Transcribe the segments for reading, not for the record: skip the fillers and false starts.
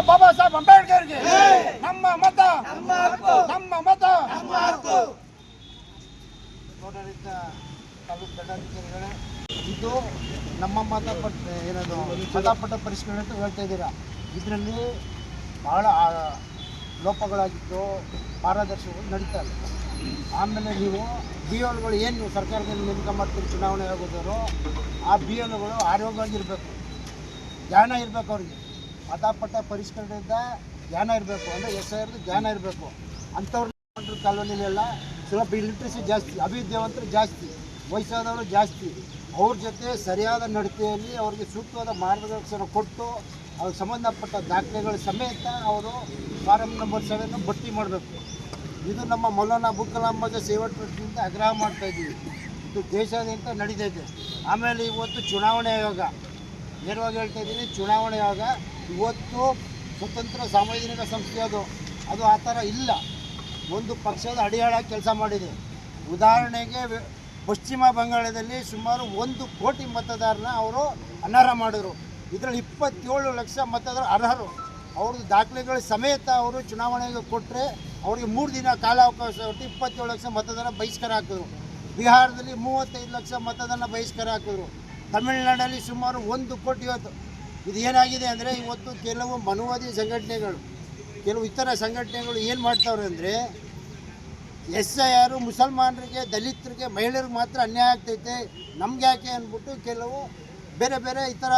ಬಾಬಾ ಸಾಹೇಬ್ ಅಂಬೇಡ್ಕರ್ಗೆ ನಮ್ಮ ಮತ ನಮ್ಮ ಮತ. ನೋಡರಿದ್ದ ತಾಲೂಕು ದಂಡಾಧಿಕಾರಿಗಳೇ, ಇದು ನಮ್ಮ ಮತಪಟ್ಟ ಏನದು ಮತಪಟ್ಟ ಪರಿಷ್ಕರಣೆ ಅಂತ ಹೇಳ್ತಾ ಇದ್ದೀರಾ. ಇದರಲ್ಲಿ ಭಾಳ ಲೋಪಗಳಾಗಿದ್ದು ಪಾರದರ್ಶಕಗಳು ನಡೀತಾ ಇಲ್ಲ. ಆಮೇಲೆ ನೀವು ಬಿ ಎಲ್ಗಳು ಏನು ಸರ್ಕಾರದಲ್ಲಿ ನೇಮಕ ಮಾಡ್ತೀರಿ ಚುನಾವಣೆ ಆಗೋದವರು, ಆ ಬಿ ಎಲ್ಗಳು ಆರೋಗ್ಯವಾಗಿರಬೇಕು, ಜ್ಞಾನ ಇರಬೇಕು. ಅವ್ರಿಗೆ ಮತಪಟ್ಟ ಪರಿಷ್ಕರಣೆಯಿಂದ ಜ್ಞಾನ ಇರಬೇಕು, ಅಂದರೆ SIRದು ಜ್ಞಾನ ಇರಬೇಕು. ಅಂಥವ್ರ ಕಾಲೋನಿಲೆಲ್ಲ ಸ್ವಲ್ಪ ಇಲಿಟ್ರಸಿ ಜಾಸ್ತಿ, ಅವಿದ್ಯಾವಂತರು ಜಾಸ್ತಿ, ವಯಸ್ಸಾದವರು ಜಾಸ್ತಿ. ಅವ್ರ ಜೊತೆ ಸರಿಯಾದ ನಡತೆಯಲ್ಲಿ ಅವ್ರಿಗೆ ಸೂಕ್ತವಾದ ಮಾರ್ಗದರ್ಶನ ಕೊಟ್ಟು ಅವ್ರಿಗೆ ಸಂಬಂಧಪಟ್ಟ ದಾಖಲೆಗಳ ಸಮೇತ ಅವರು ಫಾರಂ ನಂಬರ್ 7 ಭರ್ತಿ ಮಾಡಬೇಕು. ಇದು ನಮ್ಮ ಮೌಲಾನಾ ಅಬುಲ್ ಕಲಾಂ ಆಜಾದ್ ಸೇವಾ ಟ್ರಸ್ಟ್ನಿಂದ ಆಗ್ರಹ ಮಾಡ್ತಾಯಿದ್ದೀವಿ. ಇದು ದೇಶಾದ್ಯಂತ ನಡೀತೈತೆ. ಆಮೇಲೆ ಇವತ್ತು ಚುನಾವಣೆ ಆಯೋಗ, ನೇರವಾಗಿ ಹೇಳ್ತಾ ಇದ್ದೀನಿ, ಚುನಾವಣೆ ಆಯೋಗ ಇವತ್ತು ಸ್ವತಂತ್ರ ಸಾಂವಿಧಾನಿಕ ಸಂಸ್ಥೆ ಅದು ಆ ಥರ ಇಲ್ಲ. ಒಂದು ಪಕ್ಷದ ಅಡಿಯಾಳಾಗಿ ಕೆಲಸ ಮಾಡಿದೆ. ಉದಾಹರಣೆಗೆ ಪಶ್ಚಿಮ ಬಂಗಾಳದಲ್ಲಿ ಸುಮಾರು 1 ಕೋಟಿ ಮತದಾರನ ಅವರು ಅನರ್ಹ ಮಾಡಿದ್ರು. ಇದರಲ್ಲಿ 27 ಲಕ್ಷ ಮತದಾರರು ಅರ್ಹರು. ಅವ್ರದ್ದು ದಾಖಲೆಗಳ ಸಮೇತ ಅವರು ಚುನಾವಣೆಗೆ ಕೊಟ್ಟರೆ ಅವರಿಗೆ 3 ದಿನ ಕಾಲಾವಕಾಶ ಕೊಟ್ಟು 27 ಲಕ್ಷ ಮತದಾನ ಬಹಿಷ್ಕಾರ ಹಾಕಿದ್ರು. ಬಿಹಾರದಲ್ಲಿ 35 ಲಕ್ಷ ಮತದಾನ ಬಹಿಷ್ಕಾರ ಹಾಕಿದ್ರು. ತಮಿಳುನಾಡಲ್ಲಿ ಸುಮಾರು 1 ಕೋಟಿ. ಇವತ್ತು ಇದು ಏನಾಗಿದೆ ಅಂದರೆ, ಇವತ್ತು ಕೆಲವು ಮನುವಾದಿ ಸಂಘಟನೆಗಳು, ಕೆಲವು ಇತರ ಸಂಘಟನೆಗಳು ಏನು ಮಾಡ್ತಾವ್ರೆ ಅಂದರೆ, SIR ಮುಸಲ್ಮಾನರಿಗೆ, ದಲಿತರಿಗೆ, ಮಹಿಳೆಯರಿಗೆ ಮಾತ್ರ ಅನ್ಯಾಯ ಆಗ್ತೈತೆ, ನಮ್ಗೆ ಯಾಕೆ ಅಂದ್ಬಿಟ್ಟು ಕೆಲವು ಬೇರೆ ಬೇರೆ ಇತರ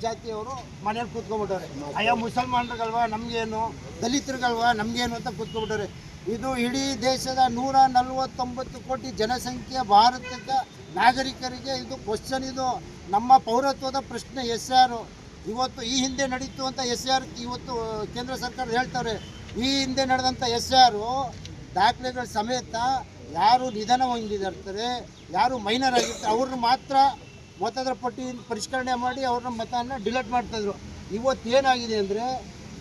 ಜಾತಿಯವರು ಮನೇಲಿ ಕೂತ್ಕೊಂಡ್ಬಿಟ್ಟವ್ರೆ. ಅಯ್ಯೋ ಮುಸಲ್ಮಾನರಿಗಲ್ವಾ ನಮಗೇನು, ದಲಿತರಿಗಲ್ವಾ ನಮಗೇನು ಅಂತ ಕೂತ್ಕೊಂಡ್ಬಿಟ್ಟವ್ರೆ. ಇದು ಇಡೀ ದೇಶದ 149 ಕೋಟಿ ಜನಸಂಖ್ಯೆಯ ಭಾರತದ ನಾಗರಿಕರಿಗೆ ಇದು ಕ್ವಶನ್. ಇದು ನಮ್ಮ ಪೌರತ್ವದ ಪ್ರಶ್ನೆ. SIR ಇವತ್ತು ಈ ಹಿಂದೆ ನಡೀತು ಅಂತ SIR ಇವತ್ತು ಕೇಂದ್ರ ಸರ್ಕಾರ ಹೇಳ್ತಾರೆ. ಈ ಹಿಂದೆ ನಡೆದಂಥ SIR ದಾಖಲೆಗಳ ಸಮೇತ ಯಾರು ನಿಧನ ಹೊಂದಿರ್ತಾರೆ, ಯಾರು ಮೈನರ್ ಆಗಿರ್ತಾರೆ, ಅವ್ರನ್ನ ಮಾತ್ರ ಮತದಾರ ಪಟ್ಟಿ ಪರಿಷ್ಕರಣೆ ಮಾಡಿ ಅವ್ರನ್ನ ಮತನ ಡಿಲೀಟ್ ಮಾಡ್ತಾಯಿದ್ರು. ಇವತ್ತೇನಾಗಿದೆ ಅಂದರೆ,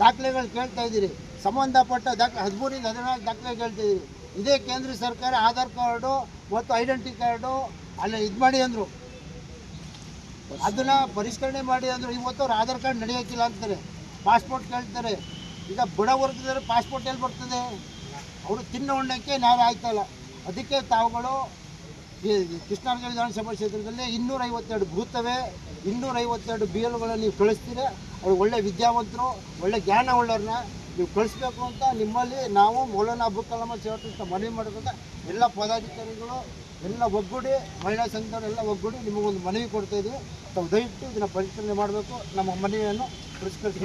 ದಾಖಲೆಗಳು ಕೇಳ್ತಾ ಇದ್ದೀರಿ, ಸಂಬಂಧಪಟ್ಟ 13ರಿಂದ 14 ದಾಖಲೆ ಕೇಳ್ತಾಯಿದ್ದೀರಿ. ಇದೇ ಕೇಂದ್ರ ಸರ್ಕಾರ ಆಧಾರ್ ಕಾರ್ಡು ಮತ್ತು ಐಡೆಂಟಿ ಕಾರ್ಡು ಅಲ್ಲೇ ಇದು ಮಾಡಿ ಅಂದರು, ಅದನ್ನು ಪರಿಷ್ಕರಣೆ ಮಾಡಿ ಅಂದರು. ಇವತ್ತು ಅವ್ರು ಆಧಾರ್ ಕಾರ್ಡ್ ನಡೆಯೋಕ್ಕಿಲ್ಲ ಅಂತಾರೆ, ಪಾಸ್ಪೋರ್ಟ್ ಕೇಳ್ತಾರೆ. ಈಗ ಬಡ ವರ್ಗದವರು ಪಾಸ್ಪೋರ್ಟ್ ಎಲ್ಲಿ ಬರ್ತದೆ? ಅವರು ತಿನ್ನೋ ಉಣ್ಣಕ್ಕೆ ನಾವು ಆಯ್ತಲ್ಲ. ಅದಕ್ಕೆ ತಾವುಗಳು ಕೃಷ್ಣಾರ್ಜುನ ವಿಧಾನಸಭಾ ಕ್ಷೇತ್ರದಲ್ಲಿ 252 ಬೂತವೆ, 252 BLಗಳನ್ನು ನೀವು ಕಳಿಸ್ತೀರ. ಅವ್ರು ಒಳ್ಳೆ ವಿದ್ಯಾವಂತರು, ಒಳ್ಳೆ ಜ್ಞಾನ ಉಳ್ಳವ್ರನ್ನ ನೀವು ಕಳಿಸ್ಬೇಕು ಅಂತ ನಿಮ್ಮಲ್ಲಿ ನಾವು ಮೌಲಾನಾ ಅಬುಲ್ ಕಲಾಂ ಆಜಾದ್ ಸೇವಾ ಟ್ರಸ್ಟ್ ಮನವಿ ಮಾಡಬೇಕಂತ ಎಲ್ಲ ಪದಾಧಿಕಾರಿಗಳು ಎಲ್ಲ ಒಗ್ಗೂಡಿ, ಮಹಿಳಾ ಸಂಘದವರೆಲ್ಲ ಒಗ್ಗೂಡಿ ನಿಮಗೊಂದು ಮನವಿ ಕೊಡ್ತಾಯಿದ್ವಿ. ತಾವು ದಯವಿಟ್ಟು ಇದನ್ನು ಪರಿಷ್ಕರಣೆ ಮಾಡಬೇಕು. ನಮ್ಮ ಮನವಿಯನ್ನು ಪುರಸ್ಕರಿಸಿ